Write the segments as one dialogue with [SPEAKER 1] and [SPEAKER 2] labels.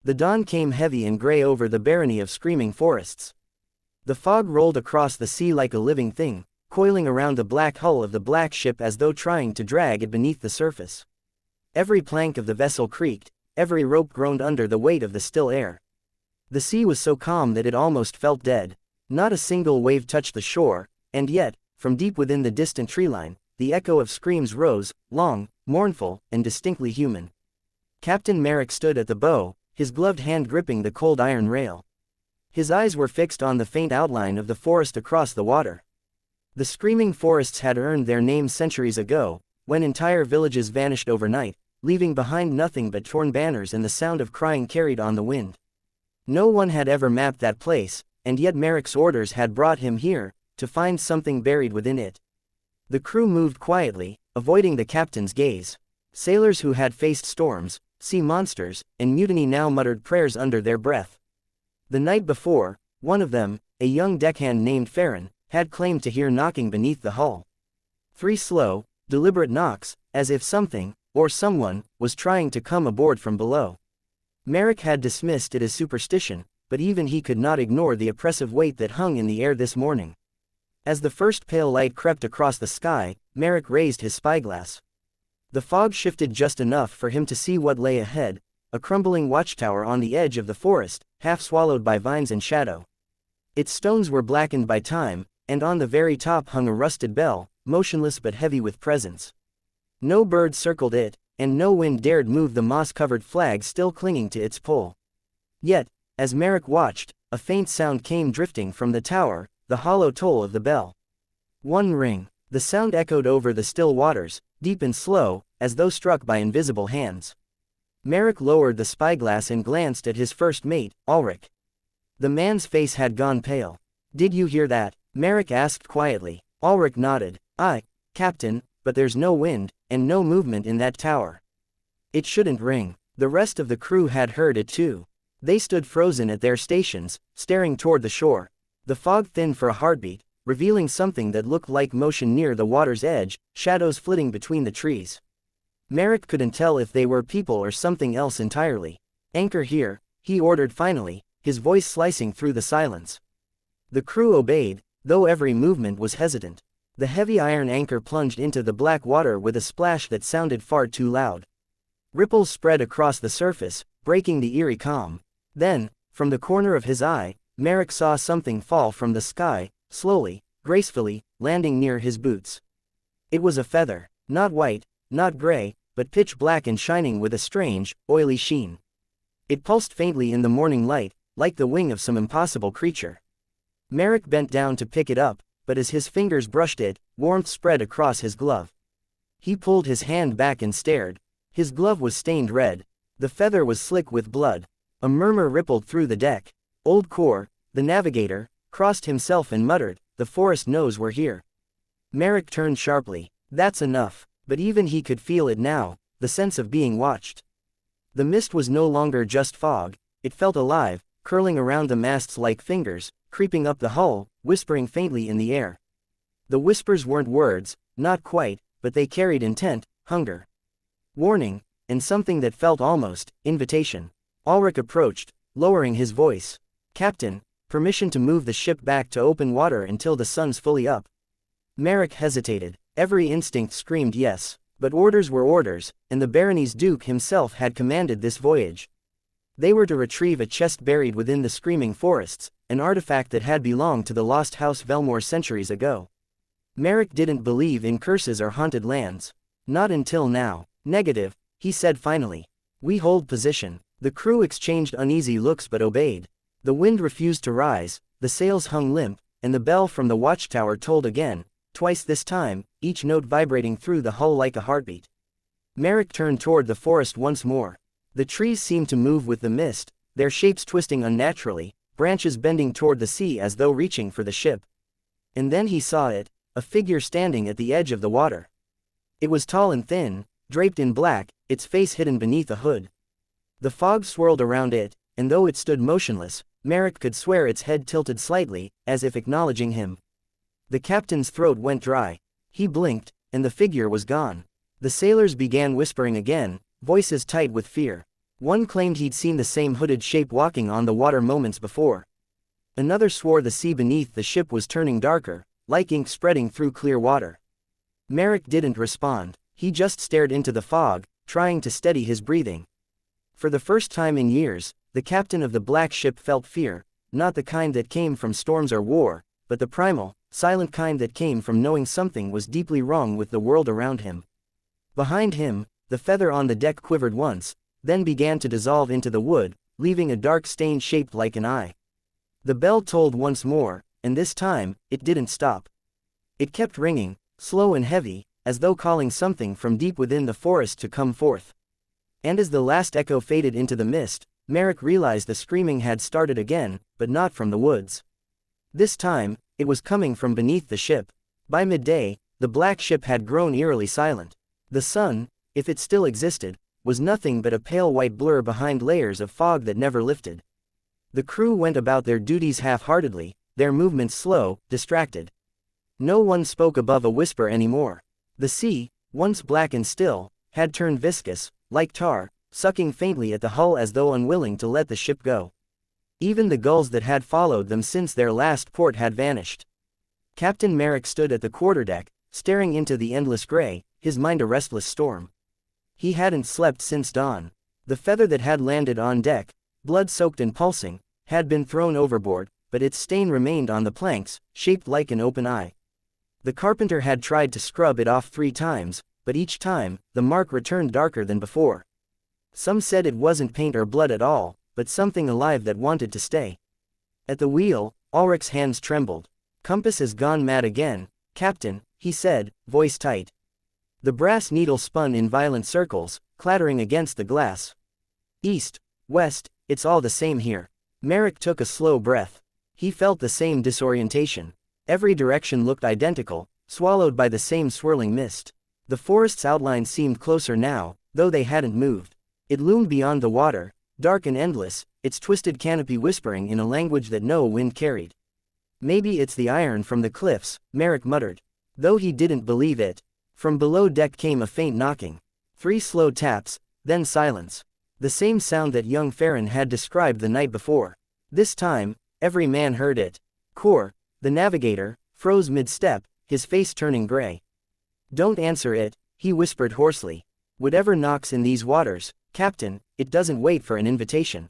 [SPEAKER 1] The dawn came heavy and gray over the Barony of Screaming Forests. The fog rolled across the sea like a living thing, coiling around the black hull of the black ship as though trying to drag it beneath the surface. Every plank of the vessel creaked, every rope groaned under the weight of the still air. The sea was so calm that it almost felt dead. Not a single wave touched the shore, and yet, from deep within the distant treeline, the echo of screams rose, long, mournful, and distinctly human. Captain Merrick stood at the bow, his gloved hand gripping the cold iron rail. His eyes were fixed on the faint outline of the forest across the water. The Screaming Forests had earned their name centuries ago, when entire villages vanished overnight, leaving behind nothing but torn banners and the sound of crying carried on the wind. No one had ever mapped that place, and yet Merrick's orders had brought him here, to find something buried within it. The crew moved quietly, avoiding the captain's gaze. Sailors who had faced storms, sea monsters, and mutiny now muttered prayers under their breath. The night before, one of them, a young deckhand named Farron, had claimed to hear knocking beneath the hull. 3 slow, deliberate knocks, as if something, or someone, was trying to come aboard from below. Merrick had dismissed it as superstition, but even he could not ignore the oppressive weight that hung in the air this morning. As the first pale light crept across the sky, Merrick raised his spyglass. The fog shifted just enough for him to see what lay ahead, a crumbling watchtower on the edge of the forest, half swallowed by vines and shadow. Its stones were blackened by time, and on the very top hung a rusted bell, motionless but heavy with presence. No bird circled it, and no wind dared move the moss-covered flag still clinging to its pole. Yet, as Merrick watched, a faint sound came drifting from the tower, the hollow toll of the bell. 1 ring. The sound echoed over the still waters, deep and slow, as though struck by invisible hands. Merrick lowered the spyglass and glanced at his first mate, Ulrich. The man's face had gone pale. "Did you hear that?" Merrick asked quietly. Ulrich nodded. "Aye, Captain, but there's no wind, and no movement in that tower." "It shouldn't ring." The rest of the crew had heard it too. They stood frozen at their stations, staring toward the shore. The fog thinned for a heartbeat, revealing something that looked like motion near the water's edge, shadows flitting between the trees. Merrick couldn't tell if they were people or something else entirely. "Anchor here," he ordered finally, his voice slicing through the silence. The crew obeyed, though every movement was hesitant. The heavy iron anchor plunged into the black water with a splash that sounded far too loud. Ripples spread across the surface, breaking the eerie calm. Then, from the corner of his eye, Merrick saw something fall from the sky, slowly, gracefully, landing near his boots. It was a feather, not white, not gray, but pitch black and shining with a strange, oily sheen. It pulsed faintly in the morning light, like the wing of some impossible creature. Merrick bent down to pick it up, but as his fingers brushed it, warmth spread across his glove. He pulled his hand back and stared. His glove was stained red. The feather was slick with blood. A murmur rippled through the deck. Old Kor, the navigator, crossed himself and muttered, "The forest knows we're here." Merrick turned sharply. That's enough. But even he could feel it now, the sense of being watched. The mist was no longer just fog, it felt alive, curling around the masts like fingers, creeping up the hull, whispering faintly in the air. The whispers weren't words, not quite, but they carried intent, hunger, warning, and something that felt almost invitation. Ulrich approached, lowering his voice. "Captain, permission to move the ship back to open water until the sun's fully up." Merrick hesitated. Every instinct screamed yes, but orders were orders, and the Barony's Duke himself had commanded this voyage. They were to retrieve a chest buried within the Screaming Forests, an artifact that had belonged to the lost House Velmore centuries ago. Merrick didn't believe in curses or haunted lands. Not until now. "Negative," he said finally. "We hold position." The crew exchanged uneasy looks but obeyed. The wind refused to rise, the sails hung limp, and the bell from the watchtower tolled again, twice this time, each note vibrating through the hull like a heartbeat. Merrick turned toward the forest once more. The trees seemed to move with the mist, their shapes twisting unnaturally, branches bending toward the sea as though reaching for the ship. And then he saw it, a figure standing at the edge of the water. It was tall and thin, draped in black, its face hidden beneath a hood. The fog swirled around it, and though it stood motionless, Merrick could swear its head tilted slightly, as if acknowledging him. The captain's throat went dry. He blinked, and the figure was gone. The sailors began whispering again, voices tight with fear. One claimed he'd seen the same hooded shape walking on the water moments before. Another swore the sea beneath the ship was turning darker, like ink spreading through clear water. Merrick didn't respond, he just stared into the fog, trying to steady his breathing. For the first time in years, the captain of the Black Ship felt fear, not the kind that came from storms or war, but the primal, silent kind that came from knowing something was deeply wrong with the world around him. Behind him, the feather on the deck quivered once, then began to dissolve into the wood, leaving a dark stain shaped like an eye. The bell tolled once more, and this time, it didn't stop. It kept ringing, slow and heavy, as though calling something from deep within the forest to come forth. And as the last echo faded into the mist, Merrick realized the screaming had started again, but not from the woods. This time, it was coming from beneath the ship. By midday, the Black Ship had grown eerily silent. The sun, if it still existed, was nothing but a pale white blur behind layers of fog that never lifted. The crew went about their duties half-heartedly, their movements slow, distracted. No one spoke above a whisper anymore. The sea, once black and still, had turned viscous, like tar, sucking faintly at the hull as though unwilling to let the ship go. Even the gulls that had followed them since their last port had vanished. Captain Merrick stood at the quarterdeck, staring into the endless gray, his mind a restless storm. He hadn't slept since dawn. The feather that had landed on deck, blood-soaked and pulsing, had been thrown overboard, but its stain remained on the planks, shaped like an open eye. The carpenter had tried to scrub it off 3 times, but each time, the mark returned darker than before. Some said it wasn't paint or blood at all, but something alive that wanted to stay. At the wheel, Ulrich's hands trembled. "Compass has gone mad again, Captain," he said, voice tight. The brass needle spun in violent circles, clattering against the glass. "East, west, it's all the same here." Merrick took a slow breath. He felt the same disorientation. Every direction looked identical, swallowed by the same swirling mist. The forest's outline seemed closer now, though they hadn't moved. It loomed beyond the water, dark and endless, its twisted canopy whispering in a language that no wind carried. "Maybe it's the iron from the cliffs," Merrick muttered. Though he didn't believe it. From below deck came a faint knocking. 3 slow taps, then silence. The same sound that young Farron had described the night before. This time, every man heard it. Kor, the navigator, froze mid-step, his face turning gray. "Don't answer it," he whispered hoarsely. "Whatever knocks in these waters, Captain, it doesn't wait for an invitation."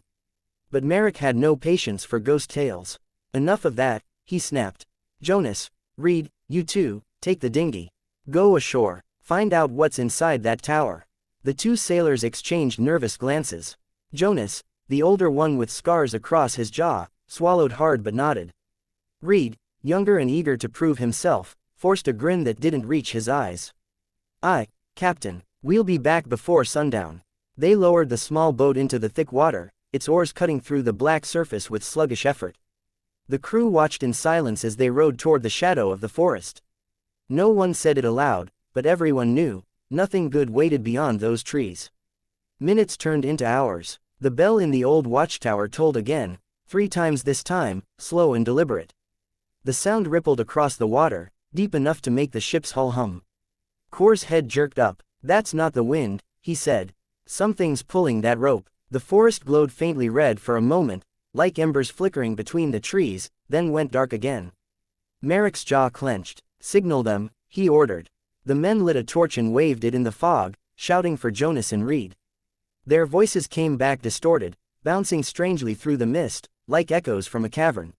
[SPEAKER 1] But Merrick had no patience for ghost tales. "Enough of that," he snapped. "Jonas, Reed, you two, take the dinghy. Go ashore. Find out what's inside that tower." The 2 sailors exchanged nervous glances. Jonas, the older one with scars across his jaw, swallowed hard but nodded. Reed, younger and eager to prove himself, forced a grin that didn't reach his eyes. "Aye, Captain, we'll be back before sundown." They lowered the small boat into the thick water, its oars cutting through the black surface with sluggish effort. The crew watched in silence as they rowed toward the shadow of the forest. No one said it aloud, but everyone knew, nothing good waited beyond those trees. Minutes turned into hours. The bell in the old watchtower tolled again, 3 times this time, slow and deliberate. The sound rippled across the water, deep enough to make the ship's hull hum. Kor's head jerked up. "That's not the wind," he said. "Something's pulling that rope." The forest glowed faintly red for a moment, like embers flickering between the trees, then went dark again. Merrick's jaw clenched. "Signal them," he ordered. The men lit a torch and waved it in the fog, shouting for Jonas and Reed. Their voices came back distorted, bouncing strangely through the mist, like echoes from a cavern.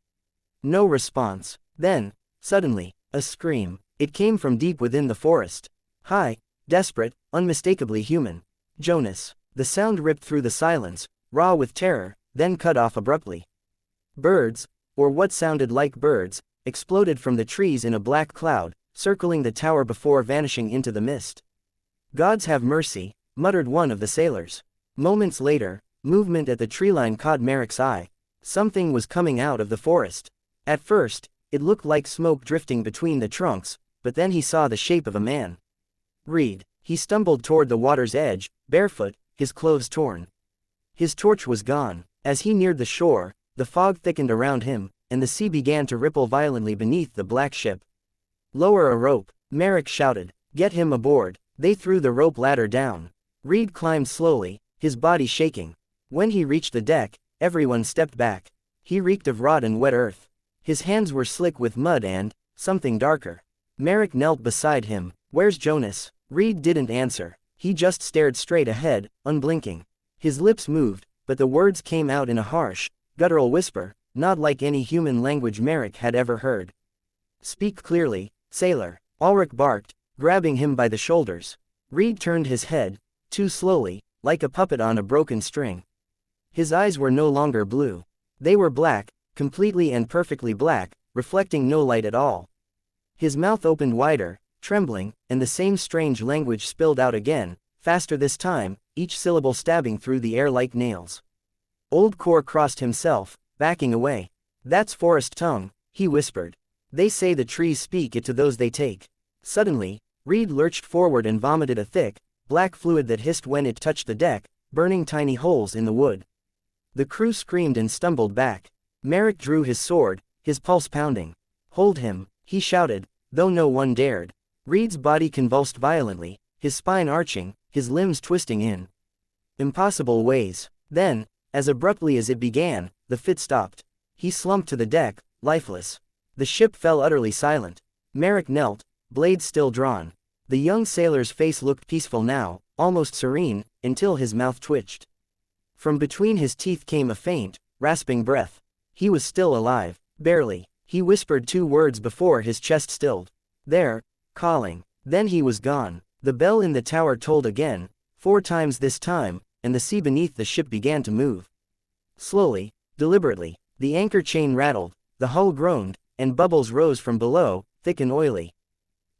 [SPEAKER 1] No response. Then, suddenly, a scream. It came from deep within the forest. High, desperate, unmistakably human. "Jonas." The sound ripped through the silence, raw with terror, then cut off abruptly. Birds, or what sounded like birds, exploded from the trees in a black cloud, circling the tower before vanishing into the mist. "Gods have mercy," muttered one of the sailors. Moments later, movement at the treeline caught Merrick's eye. Something was coming out of the forest. At first, it looked like smoke drifting between the trunks, but then he saw the shape of a man. Reed. He stumbled toward the water's edge, barefoot, his clothes torn. His torch was gone. As he neared the shore, the fog thickened around him, and the sea began to ripple violently beneath the Black Ship. "Lower a rope," Merrick shouted. "Get him aboard." They threw the rope ladder down. Reed climbed slowly, his body shaking. When he reached the deck, everyone stepped back. He reeked of rot and wet earth. His hands were slick with mud and something darker. Merrick knelt beside him. "Where's Jonas?" Reed didn't answer. He just stared straight ahead, unblinking. His lips moved, but the words came out in a harsh, guttural whisper, not like any human language Merrick had ever heard. "Speak clearly, sailor," Ulrich barked, grabbing him by the shoulders. Reed turned his head, too slowly, like a puppet on a broken string. His eyes were no longer blue. They were black, completely and perfectly black, reflecting no light at all. His mouth opened wider, trembling, and the same strange language spilled out again, faster this time, each syllable stabbing through the air like nails. Old Kor crossed himself, backing away. "That's forest tongue," he whispered. "They say the trees speak it to those they take." Suddenly, Reed lurched forward and vomited a thick, black fluid that hissed when it touched the deck, burning tiny holes in the wood. The crew screamed and stumbled back. Merrick drew his sword, his pulse pounding. "Hold him," he shouted, though no one dared. Reed's body convulsed violently, his spine arching, his limbs twisting in impossible ways. Then, as abruptly as it began, the fit stopped. He slumped to the deck, lifeless. The ship fell utterly silent. Merrick knelt, blade still drawn. The young sailor's face looked peaceful now, almost serene, until his mouth twitched. From between his teeth came a faint, rasping breath. He was still alive, barely. He whispered 2 words before his chest stilled. "There," calling. Then he was gone. The bell in the tower tolled again, 4 times this time, and the sea beneath the ship began to move. Slowly, deliberately, the anchor chain rattled, the hull groaned, and bubbles rose from below, thick and oily.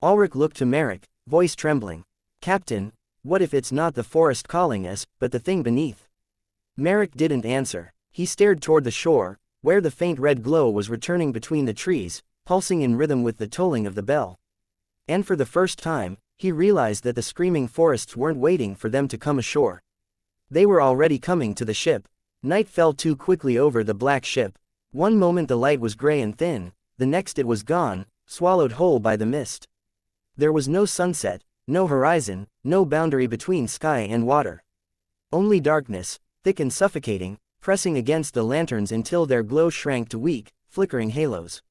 [SPEAKER 1] Ulrich looked to Merrick, voice trembling. "Captain, what if it's not the forest calling us, but the thing beneath?" Merrick didn't answer. He stared toward the shore, where the faint red glow was returning between the trees, pulsing in rhythm with the tolling of the bell. And for the first time, he realized that the screaming forests weren't waiting for them to come ashore. They were already coming to the ship. Night fell too quickly over the black ship. One moment the light was gray and thin, the next it was gone, swallowed whole by the mist. There was no sunset, no horizon, no boundary between sky and water. Only darkness, thick and suffocating, pressing against the lanterns until their glow shrank to weak, flickering halos.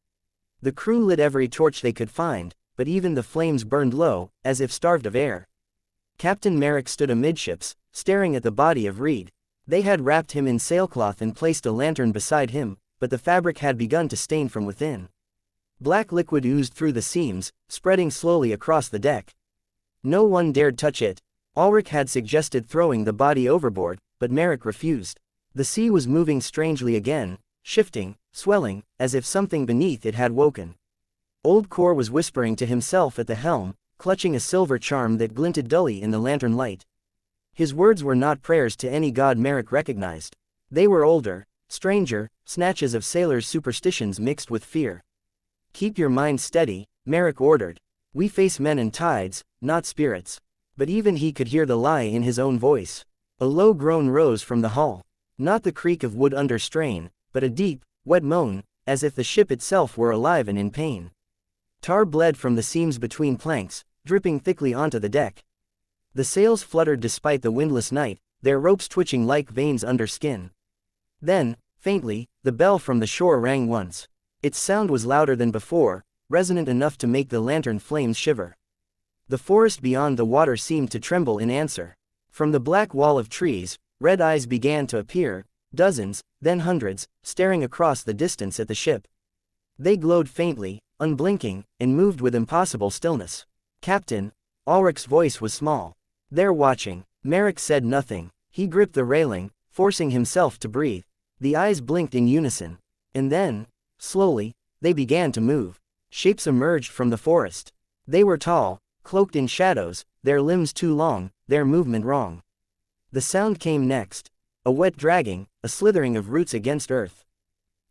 [SPEAKER 1] The crew lit every torch they could find, but even the flames burned low, as if starved of air. Captain Merrick stood amidships, staring at the body of Reed. They had wrapped him in sailcloth and placed a lantern beside him, but the fabric had begun to stain from within. Black liquid oozed through the seams, spreading slowly across the deck. No one dared touch it. Ulrich had suggested throwing the body overboard, but Merrick refused. The sea was moving strangely again, shifting, swelling, as if something beneath it had woken. Old Kor was whispering to himself at the helm, clutching a silver charm that glinted dully in the lantern light. His words were not prayers to any god Merrick recognized. They were older, stranger, snatches of sailors' superstitions mixed with fear. "Keep your mind steady," Merrick ordered. "We face men and tides, not spirits." But even he could hear the lie in his own voice. A low groan rose from the hull. Not the creak of wood under strain, but a deep, wet moan, as if the ship itself were alive and in pain. Tar bled from the seams between planks, dripping thickly onto the deck. The sails fluttered despite the windless night, their ropes twitching like veins under skin. Then, faintly, the bell from the shore rang once. Its sound was louder than before, resonant enough to make the lantern flames shiver. The forest beyond the water seemed to tremble in answer. From the black wall of trees, red eyes began to appear, dozens, then hundreds, staring across the distance at the ship. They glowed faintly, unblinking, and moved with impossible stillness. "Captain," Ulrich's voice was small. "They're watching." Merrick said nothing. He gripped the railing, forcing himself to breathe. The eyes blinked in unison. And then, slowly, they began to move. Shapes emerged from the forest. They were tall, cloaked in shadows, their limbs too long, their movement wrong. The sound came next. A wet dragging, a slithering of roots against earth.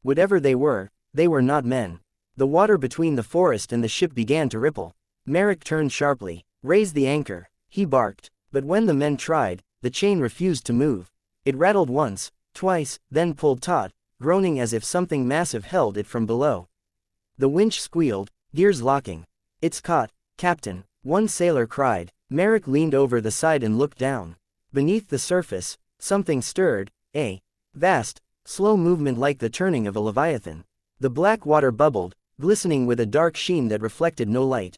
[SPEAKER 1] Whatever they were not men. The water between the forest and the ship began to ripple. Merrick turned sharply. "Raise the anchor," he barked. But when the men tried, the chain refused to move. It rattled once, twice, then pulled taut, groaning as if something massive held it from below. The winch squealed, gears locking. "It's caught, Captain," one sailor cried. Merrick leaned over the side and looked down. Beneath the surface, Something stirred, a vast, slow movement like the turning of a leviathan. The black water bubbled, glistening with a dark sheen that reflected no light.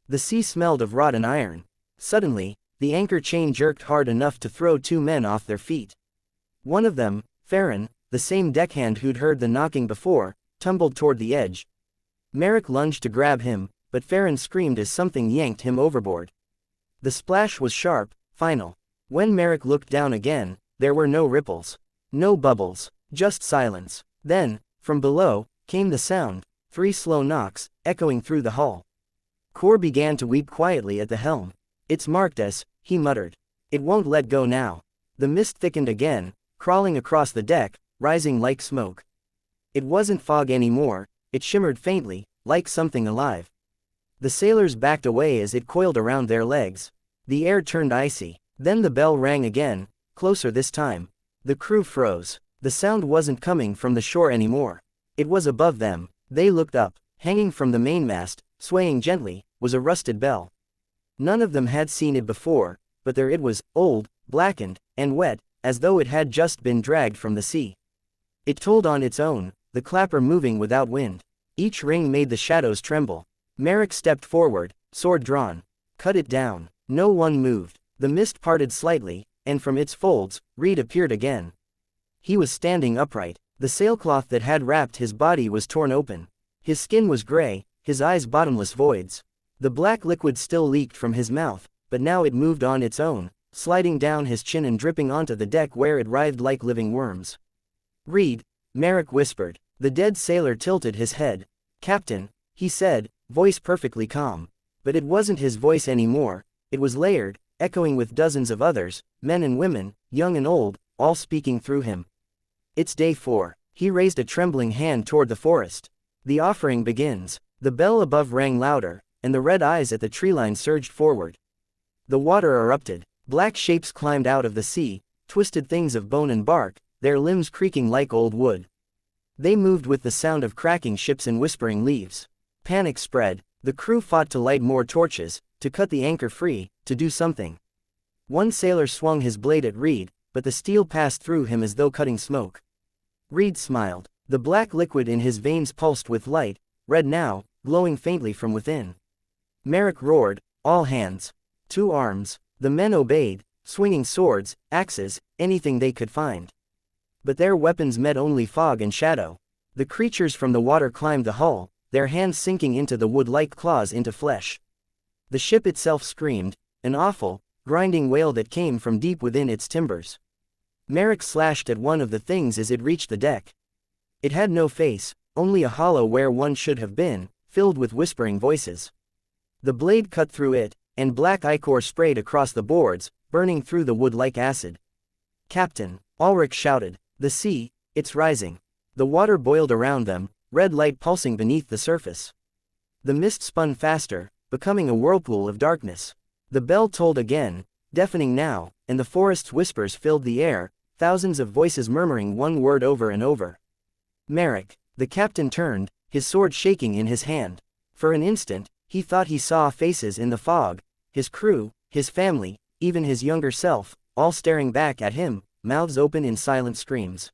[SPEAKER 1] The sea smelled of rotten iron. Suddenly, the anchor chain jerked hard enough to throw two men off their feet. One of them, Farron, the same deckhand who'd heard the knocking before, tumbled toward the edge. Merrick lunged to grab him, but Farron screamed as something yanked him overboard. The splash was sharp, final. When Merrick looked down again, there were no ripples. No bubbles. Just silence. Then, from below, came the sound, 3 slow knocks, echoing through the hull. Core began to weep quietly at the helm. "It's marked us," he muttered. "It won't let go now." The mist thickened again, crawling across the deck, rising like smoke. It wasn't fog anymore, it shimmered faintly, like something alive. The sailors backed away as it coiled around their legs. The air turned icy. Then the bell rang again, closer this time. The crew froze. The sound wasn't coming from the shore anymore. It was above them. They looked up. Hanging from the mainmast, swaying gently, was a rusted bell. None of them had seen it before, but there it was, old, blackened, and wet, as though it had just been dragged from the sea. It tolled on its own, the clapper moving without wind. Each ring made the shadows tremble. Merrick stepped forward, sword drawn. Cut it down. No one moved. The mist parted slightly, and from its folds, Reed appeared again. He was standing upright. The sailcloth that had wrapped his body was torn open. His skin was gray, his eyes bottomless voids. The black liquid still leaked from his mouth, but now it moved on its own, sliding down his chin and dripping onto the deck where it writhed like living worms. "Reed," Merrick whispered. The dead sailor tilted his head. "Captain," he said, voice perfectly calm. But it wasn't his voice anymore, it was layered, echoing with dozens of others, men and women, young and old, all speaking through him. "It's day 4. He raised a trembling hand toward the forest. "The offering begins." The bell above rang louder, and the red eyes at the treeline surged forward. The water erupted. Black shapes climbed out of the sea, twisted things of bone and bark, their limbs creaking like old wood. They moved with the sound of cracking ships and whispering leaves. Panic spread. The crew fought to light more torches, to cut the anchor free, to do something. One sailor swung his blade at Reed, but the steel passed through him as though cutting smoke. Reed smiled. The black liquid in his veins pulsed with light, red now, glowing faintly from within. Merrick roared, "All hands! 2 arms!" The men obeyed, swinging swords, axes, anything they could find. But their weapons met only fog and shadow. The creatures from the water climbed the hull, their hands sinking into the wood like claws into flesh. The ship itself screamed, an awful, grinding wail that came from deep within its timbers. Merrick slashed at one of the things as it reached the deck. It had no face, only a hollow where one should have been, filled with whispering voices. The blade cut through it, and black ichor sprayed across the boards, burning through the wood like acid. "Captain," Ulrich shouted, "the sea, it's rising." The water boiled around them, red light pulsing beneath the surface. The mist spun faster, becoming a whirlpool of darkness. The bell tolled again, deafening now, and the forest's whispers filled the air, thousands of voices murmuring one word over and over. "Merrick." The captain turned, his sword shaking in his hand. For an instant, he thought he saw faces in the fog, his crew, his family, even his younger self, all staring back at him, mouths open in silent screams.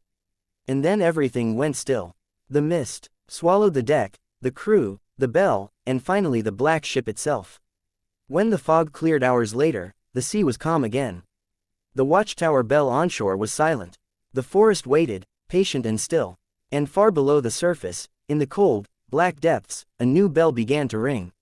[SPEAKER 1] And then everything went still. The mist swallowed the deck, the crew, the bell, and finally the black ship itself. When the fog cleared hours later, the sea was calm again. The watchtower bell onshore was silent. The forest waited, patient and still. And far below the surface, in the cold, black depths, a new bell began to ring.